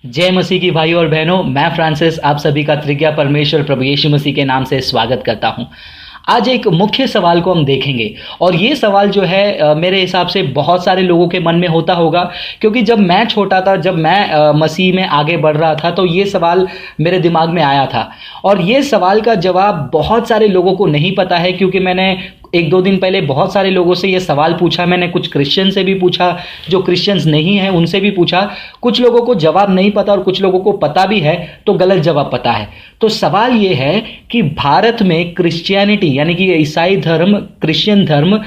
जय मसीह की भाई और बहनों, मैं फ्रांसिस आप सभी का त्रिज्ञा परमेश्वर प्रभु यीशु मसीह के नाम से स्वागत करता हूं। आज एक मुख्य सवाल को हम देखेंगे और ये सवाल जो है मेरे हिसाब से बहुत सारे लोगों के मन में होता होगा, क्योंकि जब मैं छोटा था, जब मैं मसीह में आगे बढ़ रहा था, तो ये सवाल मेरे दिमाग में आया था। और ये सवाल का जवाब बहुत सारे लोगों को नहीं पता है, क्योंकि मैंने एक दो दिन पहले बहुत सारे लोगों से ये सवाल पूछा। मैंने कुछ क्रिश्चियन से भी पूछा, जो क्रिश्चियंस नहीं हैं उनसे भी पूछा। कुछ लोगों को जवाब नहीं पता और कुछ लोगों को पता भी है तो गलत जवाब पता है। तो सवाल ये है कि भारत में क्रिश्चियनिटी यानी कि ईसाई धर्म, क्रिश्चियन धर्म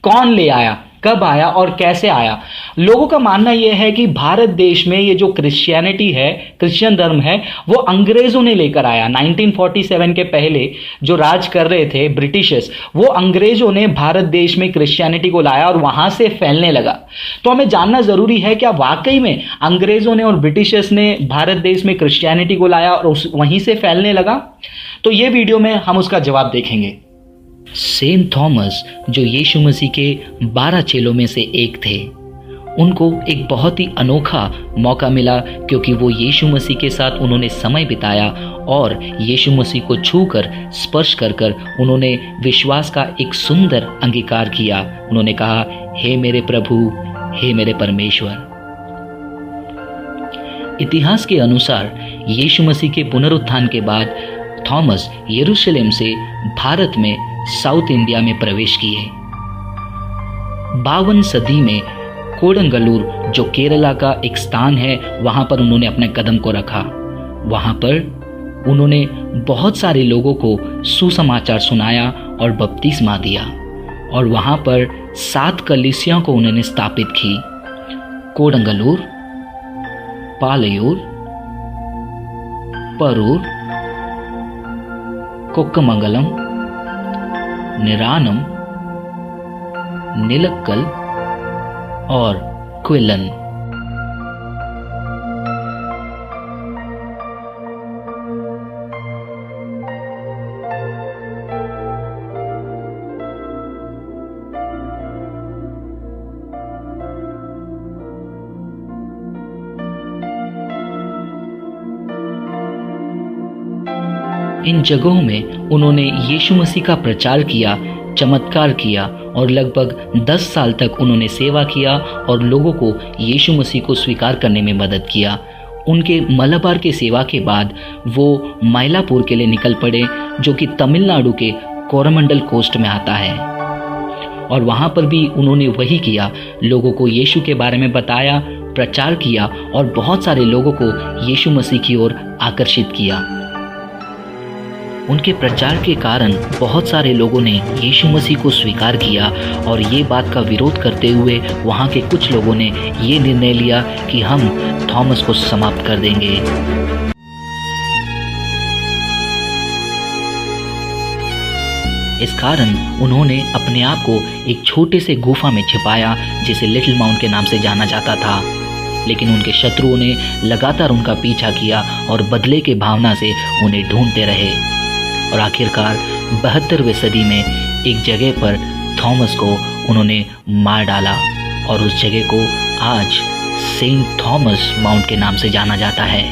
कौन ले आया, कब आया और कैसे आया। लोगों का मानना यह है कि भारत देश में ये जो क्रिश्चियनिटी है, क्रिश्चियन धर्म है, वो अंग्रेजों ने लेकर आया। 1947 के पहले जो राज कर रहे थे ब्रिटिशर्स, वो अंग्रेजों ने भारत देश में क्रिश्चियनिटी को लाया और वहां से फैलने लगा। तो हमें जानना जरूरी है, क्या वाकई में अंग्रेजों ने और ब्रिटिशर्स ने भारत देश में क्रिश्चियनिटी को लाया और वहीं से फैलने लगा? तो ये वीडियो में हम उसका जवाब देखेंगे। सेंट थॉमस, जो यीशु मसीह के 12 चेलों में से एक थे, उनको एक बहुत ही अनोखा मौका मिला, क्योंकि वो यीशु मसीह के साथ उन्होंने समय बिताया और यीशु मसीह को छूकर, स्पर्श कर कर उन्होंने विश्वास का एक सुंदर अंगीकार किया। उन्होंने कहा, हे मेरे प्रभु, हे मेरे परमेश्वर। इतिहास के अनुसार यीशु मसीह के पुनरुत्थान के बाद थॉमस यरूशलेम से भारत में साउथ इंडिया में प्रवेश किए। 52 सदी में कोडंगलूर, जो केरला का एक स्थान है, वहां पर उन्होंने अपने कदम को रखा। वहां पर उन्होंने बहुत सारे लोगों को सुसमाचार सुनाया और बपतिस्मा दिया, और वहां पर 7 कलीसियाओं को उन्होंने स्थापित की। कोडंगलूर, पालयूर, परूर, कोक्कमंगलम, निरानम, निलक्कल और क्विलन। इन जगहों में उन्होंने यीशु मसीह का प्रचार किया, चमत्कार किया और लगभग 10 साल तक उन्होंने सेवा किया और लोगों को यीशु मसीह को स्वीकार करने में मदद किया। उनके मलबार के सेवा के बाद वो माइलापुर के लिए निकल पड़े, जो कि तमिलनाडु के कोरमंडल कोस्ट में आता है, और वहाँ पर भी उन्होंने वही किया, लोगों को यीशु के बारे में बताया, प्रचार किया और बहुत सारे लोगों को यीशु मसीह की ओर आकर्षित किया। उनके प्रचार के कारण बहुत सारे लोगों ने यीशु मसीह को स्वीकार किया, और ये बात का विरोध करते हुए वहाँ के कुछ लोगों ने ये निर्णय लिया कि हम थॉमस को समाप्त कर देंगे। इस कारण उन्होंने अपने आप को एक छोटे से गुफा में छिपाया, जिसे लिटिल माउंट के नाम से जाना जाता था। लेकिन उनके शत्रुओं ने लगातार उनका पीछा किया और बदले के भावना से उन्हें ढूंढते रहे, और आखिरकार 72वीं सदी में एक जगह पर थॉमस को उन्होंने मार डाला, और उस जगह को आज सेंट थॉमस माउंट के नाम से जाना जाता है।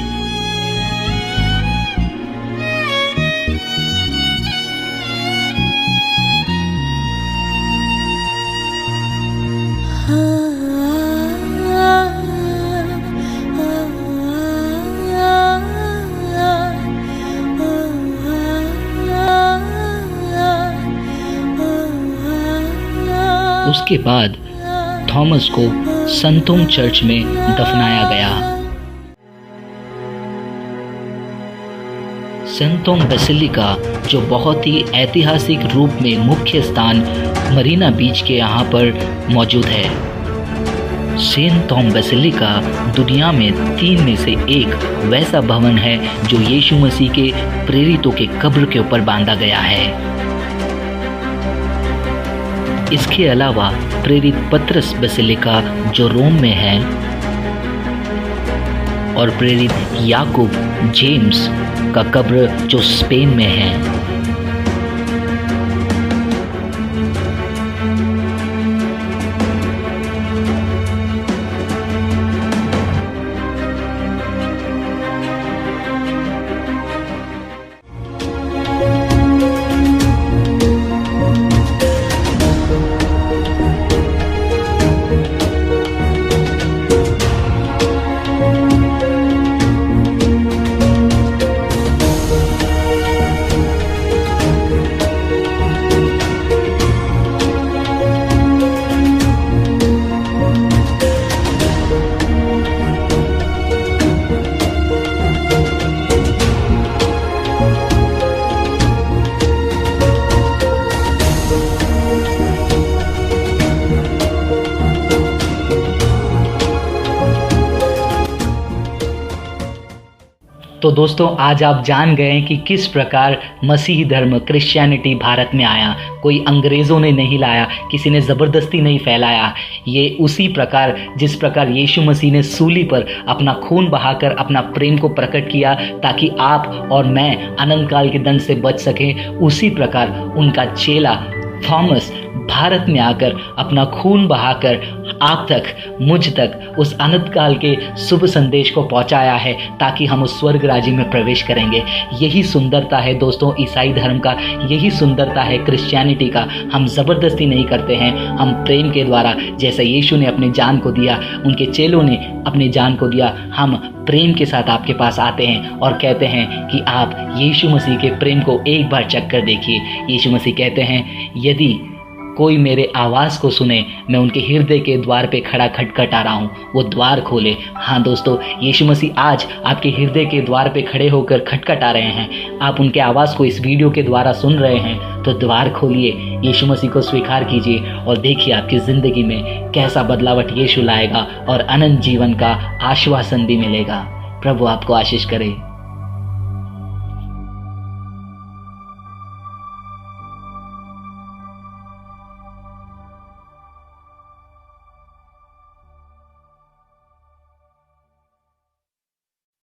उसके बाद थॉमस को संतोम चर्च में दफनाया गया। संतोम बेसिलिका, जो बहुत ही ऐतिहासिक रूप में मुख्य स्थान मरीना बीच के यहाँ पर मौजूद है। सेंट थॉम बेसिलिका दुनिया में 3 में से एक वैसा भवन है जो यीशु मसीह के प्रेरितों के कब्र के ऊपर बांधा गया है। इसके अलावा प्रेरित पतरस बेसिलिका, जो रोम में है, और प्रेरित याकूब जेम्स का कब्र, जो स्पेन में है। तो दोस्तों आज आप जान गए कि किस प्रकार मसीही धर्म क्रिश्चियनिटी भारत में आया। कोई अंग्रेज़ों ने नहीं लाया, किसी ने ज़बरदस्ती नहीं फैलाया। ये उसी प्रकार जिस प्रकार यीशु मसीह ने सूली पर अपना खून बहाकर अपना प्रेम को प्रकट किया ताकि आप और मैं अनंत काल के दंड से बच सकें, उसी प्रकार उनका चेला थॉमस भारत में आकर अपना खून बहाकर आप तक, मुझ तक उस अनंत काल के शुभ संदेश को पहुंचाया है ताकि हम उस स्वर्ग राज्य में प्रवेश करेंगे। यही सुंदरता है दोस्तों ईसाई धर्म का, यही सुंदरता है क्रिश्चियनिटी का। हम ज़बरदस्ती नहीं करते हैं, हम प्रेम के द्वारा, जैसे यीशु ने अपनी जान को दिया, उनके चेलों ने अपनी जान को दिया, हम प्रेम के साथ आपके पास आते हैं और कहते हैं कि आप यीशु मसीह के प्रेम को एक बार चख कर देखिए। यीशु मसीह कहते हैं, यदि कोई मेरे आवाज़ को सुने, मैं उनके हृदय के द्वार पे खड़ा खटखटा रहा हूँ, वो द्वार खोले। हाँ दोस्तों, यीशु मसीह आज आपके हृदय के द्वार पे खड़े होकर खटखटा रहे हैं। आप उनके आवाज़ को इस वीडियो के द्वारा सुन रहे हैं तो द्वार खोलिए, यीशु मसीह को स्वीकार कीजिए और देखिए आपकी ज़िंदगी में कैसा बदलावट यीशु लाएगा और अनंत जीवन का आश्वासन भी मिलेगा। प्रभु आपको आशीष करे।